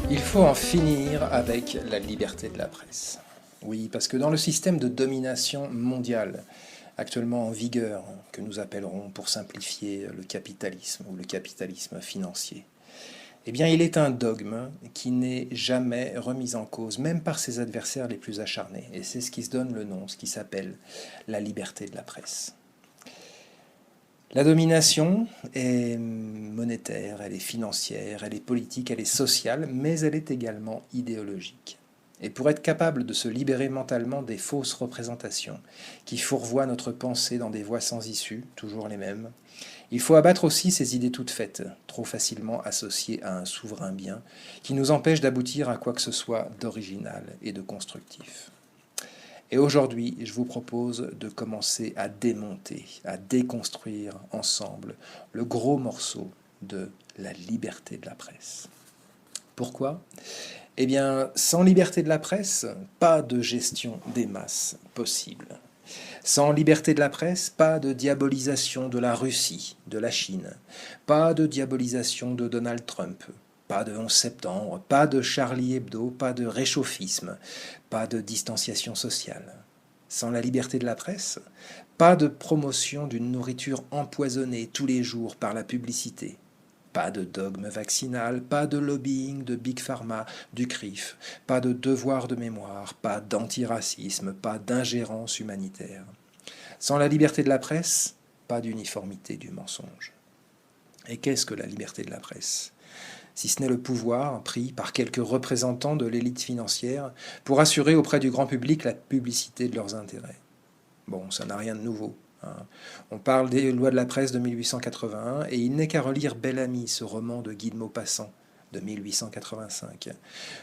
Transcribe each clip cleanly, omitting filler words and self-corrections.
Il faut en finir avec la liberté de la presse. Oui, parce que dans le système de domination mondiale actuellement en vigueur, que nous appellerons pour simplifier le capitalisme ou le capitalisme financier, eh bien il est un dogme qui n'est jamais remis en cause, même par ses adversaires les plus acharnés. Et c'est ce qui se donne le nom, ce qui s'appelle la liberté de la presse. La domination est monétaire, elle est financière, elle est politique, elle est sociale, mais elle est également idéologique. Et pour être capable de se libérer mentalement des fausses représentations qui fourvoient notre pensée dans des voies sans issue, toujours les mêmes, il faut abattre aussi ces idées toutes faites, trop facilement associées à un souverain bien, qui nous empêchent d'aboutir à quoi que ce soit d'original et de constructif. Et aujourd'hui, je vous propose de commencer à démonter, à déconstruire ensemble le gros morceau de la liberté de la presse. Pourquoi ? Eh bien, sans liberté de la presse, pas de gestion des masses possible. Sans liberté de la presse, pas de diabolisation de la Russie, de la Chine, pas de diabolisation de Donald Trump, pas de 11 septembre, pas de Charlie Hebdo, pas de réchauffisme, pas de distanciation sociale. Sans la liberté de la presse, pas de promotion d'une nourriture empoisonnée tous les jours par la publicité. Pas de dogme vaccinal, pas de lobbying de Big Pharma, du CRIF, pas de devoir de mémoire, pas d'antiracisme, pas d'ingérence humanitaire. Sans la liberté de la presse, pas d'uniformité du mensonge. Et qu'est-ce que la liberté de la presse ? Si ce n'est le pouvoir pris par quelques représentants de l'élite financière pour assurer auprès du grand public la publicité de leurs intérêts. Bon, ça n'a rien de nouveau. On parle des lois de la presse de 1881 et il n'est qu'à relire Bel Ami, ce roman de Guy de Maupassant de 1885,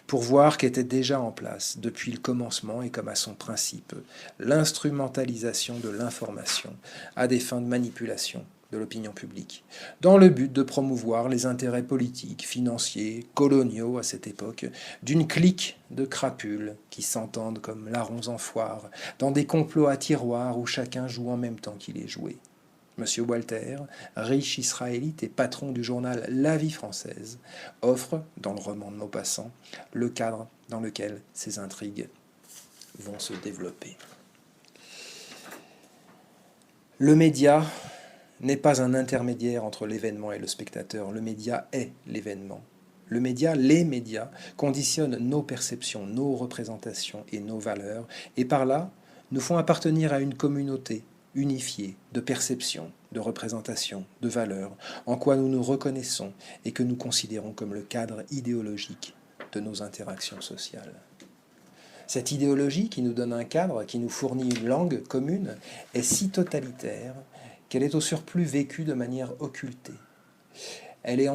pour voir qu'était déjà en place, depuis le commencement et comme à son principe, l'instrumentalisation de l'information à des fins de manipulation de l'opinion publique, dans le but de promouvoir les intérêts politiques, financiers, coloniaux à cette époque, d'une clique de crapules qui s'entendent comme larrons en foire, dans des complots à tiroirs où chacun joue en même temps qu'il est joué. Monsieur Walter, riche israélite et patron du journal La Vie française, offre, dans le roman de Maupassant, le cadre dans lequel ces intrigues vont se développer. Le média n'est pas un intermédiaire entre l'événement et le spectateur. Le média est l'événement. Le média, les médias, conditionnent nos perceptions, nos représentations et nos valeurs, et par là, nous font appartenir à une communauté unifiée de perceptions, de représentations, de valeurs, en quoi nous nous reconnaissons et que nous considérons comme le cadre idéologique de nos interactions sociales. Cette idéologie qui nous donne un cadre, qui nous fournit une langue commune, est si totalitaire qu'elle est au surplus vécue de manière occultée. Elle n'est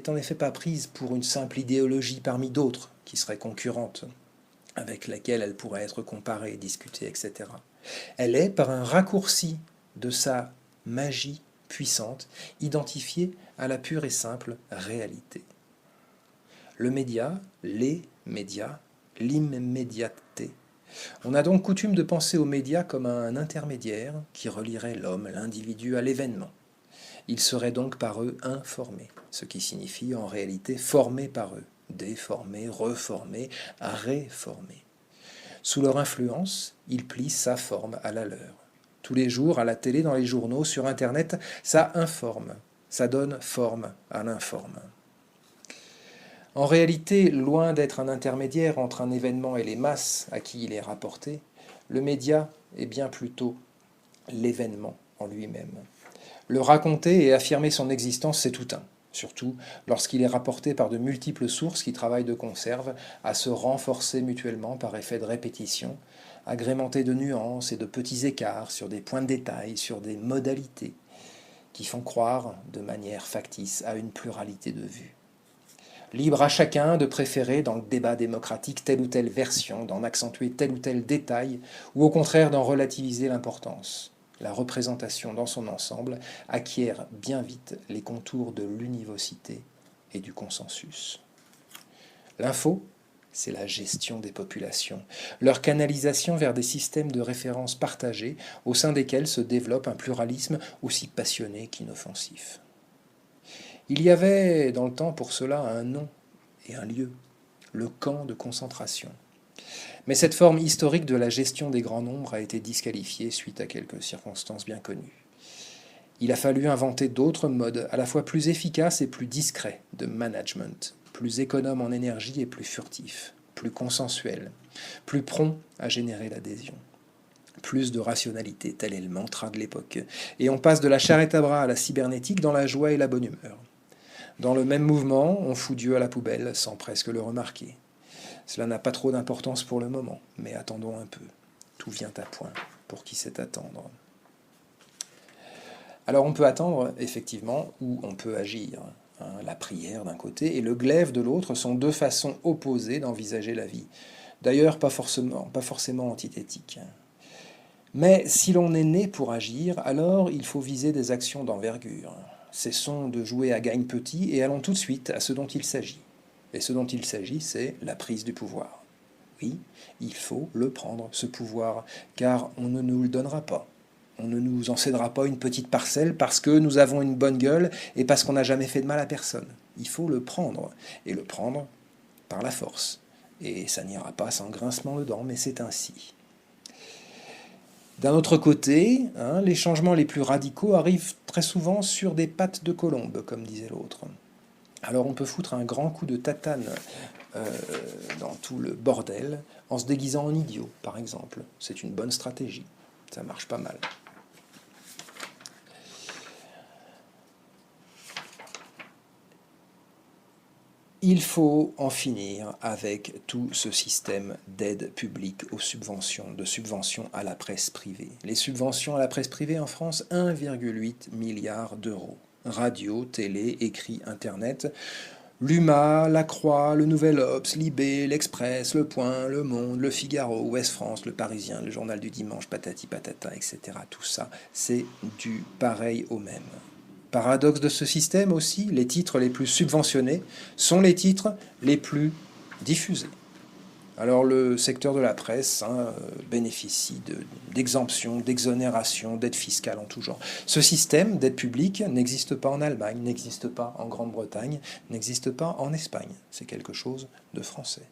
en effet pas prise pour une simple idéologie parmi d'autres qui serait concurrente, avec laquelle elle pourrait être comparée, discutée, etc. Elle est, par un raccourci de sa magie puissante, identifiée à la pure et simple réalité. Le média, les médias, l'immédiateté. On a donc coutume de penser aux médias comme un intermédiaire qui relierait l'homme, l'individu à l'événement. Ils seraient donc par eux informés, ce qui signifie en réalité formés par eux, déformés, reformés, réformés. Sous leur influence, ils plient sa forme à la leur. Tous les jours, à la télé, dans les journaux, sur Internet, ça informe, ça donne forme à l'informe. En réalité, loin d'être un intermédiaire entre un événement et les masses à qui il est rapporté, le média est bien plutôt l'événement en lui-même. Le raconter et affirmer son existence, c'est tout un, surtout lorsqu'il est rapporté par de multiples sources qui travaillent de conserve à se renforcer mutuellement par effet de répétition, agrémenté de nuances et de petits écarts sur des points de détail, sur des modalités, qui font croire de manière factice à une pluralité de vues. Libre à chacun de préférer dans le débat démocratique telle ou telle version, d'en accentuer tel ou tel détail, ou au contraire d'en relativiser l'importance. La représentation dans son ensemble acquiert bien vite les contours de l'univocité et du consensus. L'info, c'est la gestion des populations, leur canalisation vers des systèmes de référence partagés au sein desquels se développe un pluralisme aussi passionné qu'inoffensif. Il y avait dans le temps pour cela un nom et un lieu, le camp de concentration. Mais cette forme historique de la gestion des grands nombres a été disqualifiée suite à quelques circonstances bien connues. Il a fallu inventer d'autres modes, à la fois plus efficaces et plus discrets, de management, plus économes en énergie et plus furtifs, plus consensuels, plus prompts à générer l'adhésion. Plus de rationalité, tel est le mantra de l'époque. Et on passe de la charrette à bras à la cybernétique dans la joie et la bonne humeur. Dans le même mouvement, on fout Dieu à la poubelle sans presque le remarquer. Cela n'a pas trop d'importance pour le moment, mais attendons un peu. Tout vient à point pour qui sait attendre. Alors on peut attendre, effectivement, ou on peut agir. La prière d'un côté et le glaive de l'autre sont deux façons opposées d'envisager la vie. D'ailleurs, pas forcément antithétiques. Mais si l'on est né pour agir, alors il faut viser des actions d'envergure. Cessons de jouer à gagne petit et allons tout de suite à ce dont il s'agit. Et ce dont il s'agit, c'est la prise du pouvoir. Oui, il faut le prendre, ce pouvoir, car on ne nous le donnera pas. On ne nous en cédera pas une petite parcelle parce que nous avons une bonne gueule et parce qu'on n'a jamais fait de mal à personne. Il faut le prendre, et le prendre par la force. Et ça n'ira pas sans grincement de dents, mais c'est ainsi. D'un autre côté, les changements les plus radicaux arrivent très souvent sur des pattes de colombe, comme disait l'autre. Alors on peut foutre un grand coup de tatane dans tout le bordel en se déguisant en idiot, par exemple. C'est une bonne stratégie, ça marche pas mal. Il faut en finir avec tout ce système d'aide publique aux subventions, de subventions à la presse privée. Les subventions à la presse privée en France, 1,8 milliard d'euros. Radio, télé, écrit, internet. L'UMA, La Croix, le Nouvel Obs, Libé, l'Express, Le Point, Le Monde, Le Figaro, Ouest France, Le Parisien, le Journal du Dimanche, patati patata, etc. Tout ça, c'est du pareil au même. Paradoxe de ce système aussi, les titres les plus subventionnés sont les titres les plus diffusés. Alors le secteur de la presse bénéficie d'exemptions, d'exonérations, d'aides fiscales en tout genre. Ce système d'aide publique n'existe pas en Allemagne, n'existe pas en Grande-Bretagne, n'existe pas en Espagne. C'est quelque chose de français.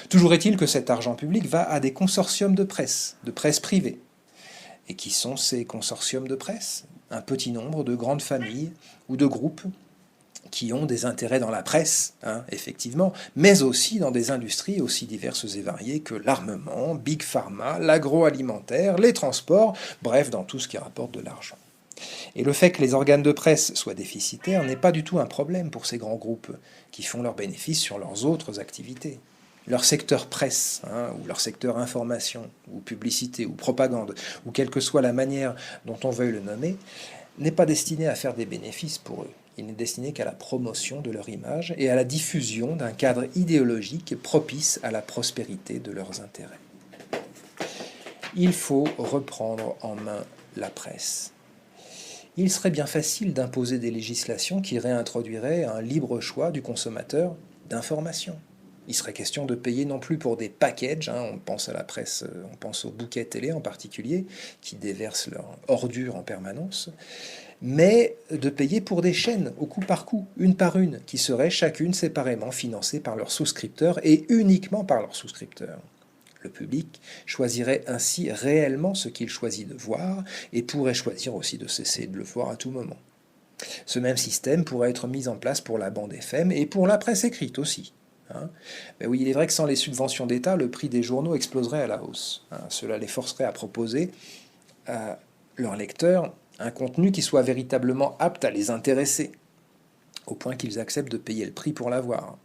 Toujours est-il que cet argent public va à des consortiums de presse privée. Et qui sont ces consortiums de presse? Un petit nombre de grandes familles ou de groupes qui ont des intérêts dans la presse, effectivement, mais aussi dans des industries aussi diverses et variées que l'armement, Big Pharma, l'agroalimentaire, les transports, bref, dans tout ce qui rapporte de l'argent. Et le fait que les organes de presse soient déficitaires n'est pas du tout un problème pour ces grands groupes qui font leurs bénéfices sur leurs autres activités. Leur secteur presse, ou leur secteur information, ou publicité, ou propagande, ou quelle que soit la manière dont on veuille le nommer, n'est pas destiné à faire des bénéfices pour eux. Il n'est destiné qu'à la promotion de leur image et à la diffusion d'un cadre idéologique propice à la prospérité de leurs intérêts. Il faut reprendre en main la presse. Il serait bien facile d'imposer des législations qui réintroduiraient un libre choix du consommateur d'informations. Il serait question de payer non plus pour des packages, on pense à la presse, on pense aux bouquets télé en particulier, qui déversent leur ordure en permanence, mais de payer pour des chaînes au coup par coup, une par une, qui seraient chacune séparément financées par leurs souscripteurs et uniquement par leurs souscripteurs. Le public choisirait ainsi réellement ce qu'il choisit de voir et pourrait choisir aussi de cesser de le voir à tout moment. Ce même système pourrait être mis en place pour la bande FM et pour la presse écrite aussi. Mais oui, il est vrai que sans les subventions d'État, le prix des journaux exploserait à la hausse. Cela les forcerait à proposer à leurs lecteurs un contenu qui soit véritablement apte à les intéresser, au point qu'ils acceptent de payer le prix pour l'avoir.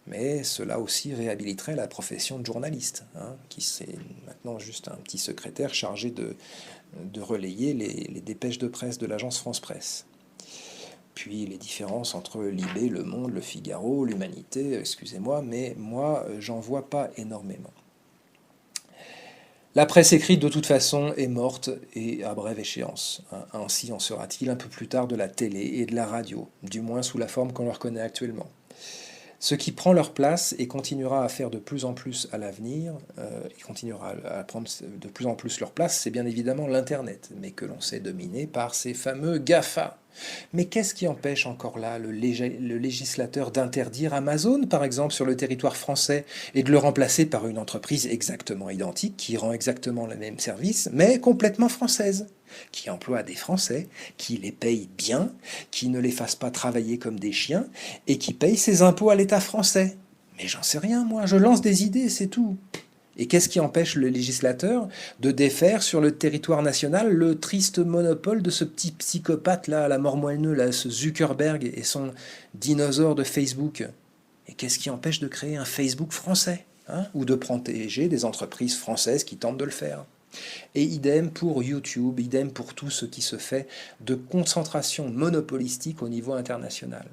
Mais cela aussi réhabiliterait la profession de journaliste, qui c'est maintenant juste un petit secrétaire chargé de relayer les dépêches de presse de l'agence France Presse. puis les différences entre Libé, Le Monde, Le Figaro, l'Humanité, excusez-moi, mais moi, j'en vois pas énormément. La presse écrite, de toute façon, est morte et à brève échéance. Ainsi en sera-t-il un peu plus tard de la télé et de la radio, du moins sous la forme qu'on leur connaît actuellement. Ce qui prend leur place et continuera à faire de plus en plus à l'avenir, et continuera à prendre de plus en plus leur place, c'est bien évidemment l'Internet, mais que l'on sait dominer par ces fameux GAFA. Mais qu'est-ce qui empêche encore là le législateur d'interdire Amazon, par exemple, sur le territoire français, et de le remplacer par une entreprise exactement identique, qui rend exactement le même service, mais complètement française, qui emploie des Français, qui les paye bien, qui ne les fasse pas travailler comme des chiens, et qui paye ses impôts à l'État français. Mais j'en sais rien, moi, je lance des idées, c'est tout. Et qu'est-ce qui empêche le législateur de défaire sur le territoire national le triste monopole de ce petit psychopathe là, à la mort moelleux, là, ce Zuckerberg et son dinosaure de Facebook? Et qu'est-ce qui empêche de créer un Facebook français, hein, ou de protéger des entreprises françaises qui tentent de le faire? Et idem pour YouTube, idem pour tout ce qui se fait de concentration monopolistique au niveau international.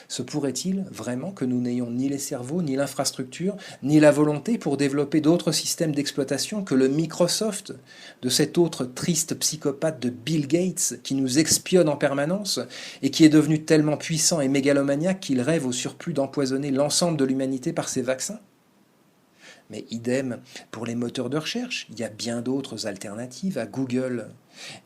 Se pourrait-il vraiment que nous n'ayons ni les cerveaux, ni l'infrastructure, ni la volonté pour développer d'autres systèmes d'exploitation que le Microsoft de cet autre triste psychopathe de Bill Gates qui nous espionne en permanence et qui est devenu tellement puissant et mégalomaniaque qu'il rêve au surplus d'empoisonner l'ensemble de l'humanité par ses vaccins? Mais idem pour les moteurs de recherche, il y a bien d'autres alternatives à Google.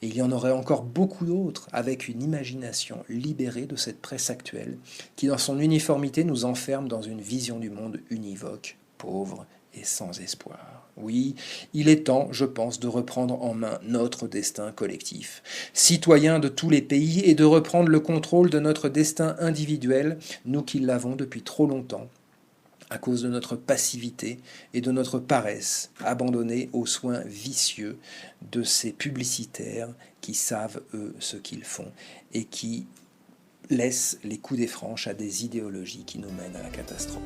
Et il y en aurait encore beaucoup d'autres avec une imagination libérée de cette presse actuelle qui, dans son uniformité, nous enferme dans une vision du monde univoque, pauvre et sans espoir. Oui, il est temps, je pense, de reprendre en main notre destin collectif, citoyens de tous les pays, et de reprendre le contrôle de notre destin individuel, nous qui l'avons depuis trop longtemps, à cause de notre passivité et de notre paresse, abandonnés aux soins vicieux de ces publicitaires qui savent, eux, ce qu'ils font et qui laissent les coups des franches à des idéologies qui nous mènent à la catastrophe.